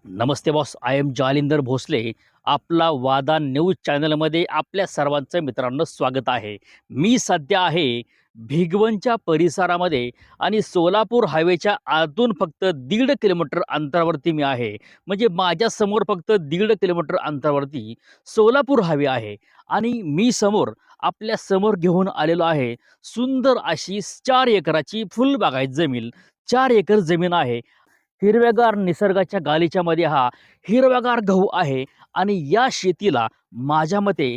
Namaste boss, I am Jalindar Bhosale. आपला वादा news चॅनलमध्ये आपल्या सर्वांचं मित्रांनो स्वागत आहे. मी सध्या आहे भिगवणच्या परिसरामध्ये आणि सोलापूर हायवेच्या आतून फक्त 1.5 किलोमीटर अंतरावरती मी आहे. म्हणजे माझ्यासमोर फक्त 1.5 किलोमीटर अंतरावरती सोलापूर हायवे आहे आणि मी समोर आपल्या समोर घेऊन आलेलो आहे सुंदर अशी 4 एकराची फुलबागायत जमीन. 4 एकर जमीन आहे. हिरव्यागार निसर्गाच्या गालीच्यामध्ये हा हिरवागार गहू आहे आणि या शेतीला माझ्या मते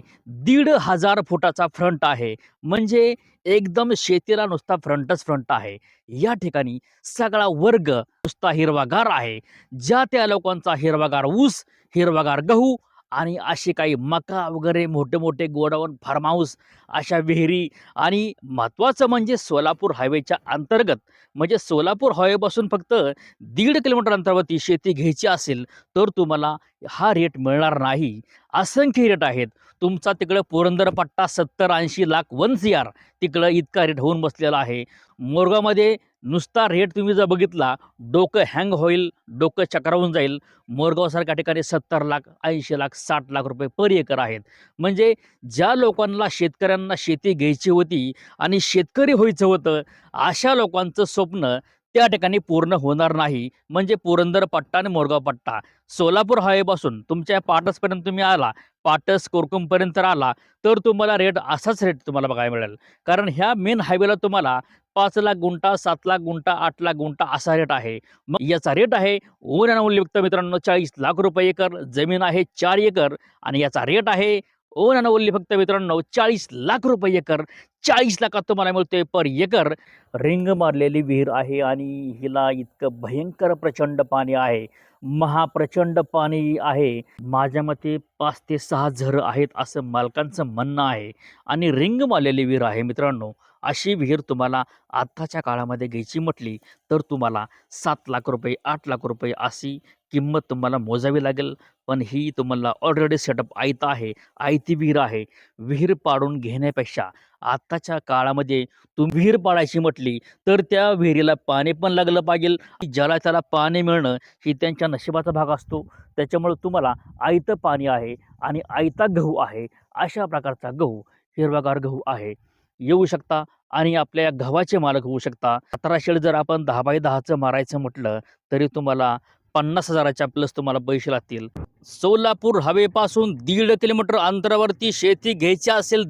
1,500 फुटाचा फ्रंट आहे. म्हणजे एकदम शेतीला नुसता फ्रंटच फ्रंट आहे. या ठिकाणी सगळा वर्ग नुसता हिरवागार आहे. ज्या त्या लोकांचा हिरवागार ऊस, हिरवागार गहू आणि असे काही मका वगैरे मोठे मोठे गोडाऊन फार्म हाऊस, अशा विहिरी आणि महत्त्वाचं म्हणजे सोलापूर हायवेच्या अंतर्गत, म्हणजे सोलापूर हायवेपासून फक्त 1.5 किलोमीटर अंतरावरती शेती घ्यायची असेल तर तुम्हाला हा रेट मिळणार नाही. असंख्य रेट आहेत. तुमचा तिकडं पुरंदर पट्टा 70-80 लाख 1 CR तिकडं इतका रेट होऊन बसलेला आहे. मोरगावमध्ये नुसता रेट तुम्ही जर बघितला, डोकं हँग होईल, डोकं चक्रावून जाईल. मोरगावसारख्या ठिकाणी 70 लाख, 80 लाख, 60 लाख रुपये पर एकर आहेत. म्हणजे ज्या लोकांना, शेतकऱ्यांना शेती घ्यायची होती आणि शेतकरी व्हायचं होतं, अशा लोकांचं स्वप्न त्या ठिकाणी पूर्ण होणार नाही. म्हणजे पुरंदर पट्टा आणि मोरगाव पट्टा सोलापूर हायवेपासून तुमच्या पाटसपर्यंत तुम्ही आला, पाटस कोरकुमपर्यंत आला तर तुम्हाला रेट असाच रेट तुम्हाला बघायला मिळेल. कारण ह्या मेन हायवेला तुम्हाला 5 लाख गुंठा, 7 लाख गुंठा, 8 लाख गुंठा असा रेट आहे. मग याचा रेट आहे ओन अनमूल्ययुक्त मित्रांनो 40 लाख रुपये एकर. जमीन आहे 4 एकर आणि याचा रेट आहे ओन अनमूल्य फक्त मित्रांनो 40 लाख रुपये एकर. 40 लाखात तुम्हाला मिळतोय पर एकर. रिंग मारलेली विहीर आहे आणि हिला इतकं भयंकर प्रचंड पाणी आहे, महाप्रचंड पाणी आहे. माझ्या मते 5 ते 6 झरं आहेत असं मालकांचं म्हणणं आहे आणि रिंग मारलेली विहीर आहे मित्रांनो. अशी विहीर तुम्हाला आत्ताच्या काळामध्ये घ्यायची म्हटली तर तुम्हाला 7 लाख रुपये, 8 लाख रुपये अशी किंमत तुम्हाला मोजावी लागेल. पण ही तुम्हाला ऑलरेडी सेटअप आयतं आहे, आयती विहीर आहे. विहीर पाडून घेण्यापेक्षा आत्ताच्या काळामध्ये तुम्ही विहीर पाडायची म्हटली तर त्या विहिरीला पाणी पण लागलं पाहिजे. ज्याला त्याला पाणी मिळणं ही त्यांच्या नशिबाचा भाग असतो. त्याच्यामुळे तुम्हाला आयतं पाणी आहे आणि आयता गहू आहे. अशा प्रकारचा गहू, हिरवागार गहू आहे. येऊ शकता आणि आपल्या या गव्हाचे मालक होऊ शकता. 17 शेड जर आपण 10x10चं मारायचं म्हटलं तरी तुम्हाला 50,000च्या प्लस तुम्हाला पैसे लागतील. सोलापूर हवेपासून 1.5 किलोमीटर अंतरावरती शेती घ्यायची असेल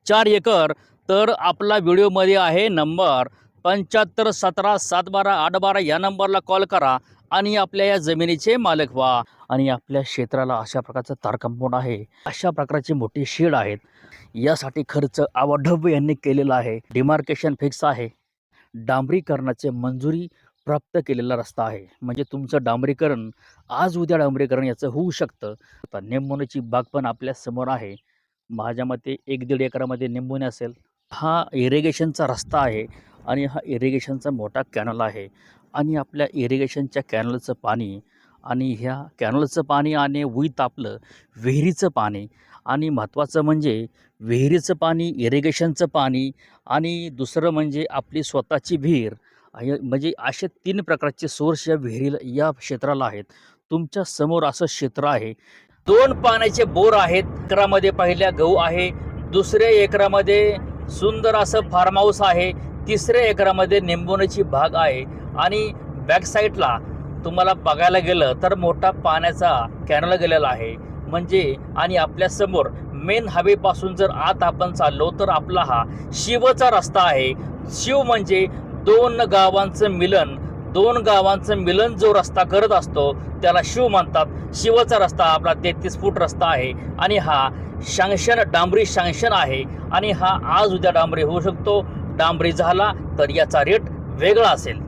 4 एकर तर आपला व्हिडिओमध्ये आहे नंबर 75 17 712 812 या नंबरला कॉल करा आणि आपल्या या जमिनीचे मालक व्हा. आणि आपल्या क्षेत्राला अशा प्रकारचं तार कंपाऊंड आहे, अशा प्रकारचे मोठे शेड आहेत. यासाठी खर्च अवाढव्य यांनी केलेला आहे. डिमार्केशन फिक्स आहे. डांबरीकरणाचे मंजुरी प्राप्त केलेला रस्ता आहे. म्हणजे तुमचं डांबरीकरण आज उद्या डांबरीकरण याचं होऊ शकतं. आता निंबोनीची बाग पण आपल्या समोर आहे. माझ्या मते 1-1.5 एकरामध्ये निंबोनी असेल. हा इरिगेशनचा रस्ता आहे आणि हा इरिगेशनचा मोठा कॅनल आहे आणि आपल्या इरिगेशनच्या कॅनलचं पाणी आणि ह्या कॅनलचं पाणी आणि विथ आपलं विहिरीचं पाणी आणि महत्त्वाचं म्हणजे विहिरीचं पाणी, इरिगेशनचं पाणी आणि दुसरं म्हणजे आपली स्वतःची विहीर. म्हणजे असे 3 प्रकारचे सोर्स या विहिरीला, या क्षेत्राला आहेत. तुमच्या समोर असं क्षेत्र आहे. 2 पाण्याचे बोर आहेत. एकरामध्ये पहिल्या गहू आहे, दुसऱ्या एकरामध्ये सुंदर असं फार्म हाऊस आहे, तिसऱ्या एकरामध्ये निंबोनीची बाग आहे आणि बॅक साईडला तुम्हाला बघायला गेलं तर मोठा पाण्याचा कॅनल गेलेला आहे. म्हणजे आणि आपल्या समोर मेन हायवेपासून जर आत आपण चाललो तर आपला हा शिवचा रस्ता आहे. शिव म्हणजे 2 गावांचं मिलन. 2 गावांचं मिलन जो रस्ता करत असतो त्याला शिव म्हणतात. शिवचा रस्ता आपला 33 फूट रस्ता आहे आणि हा डांबरी सँक्शन आहे आणि हा आज उद्या डांबरी होऊ शकतो. डांबरी झाला तर याचा रेट वेगळा असेल.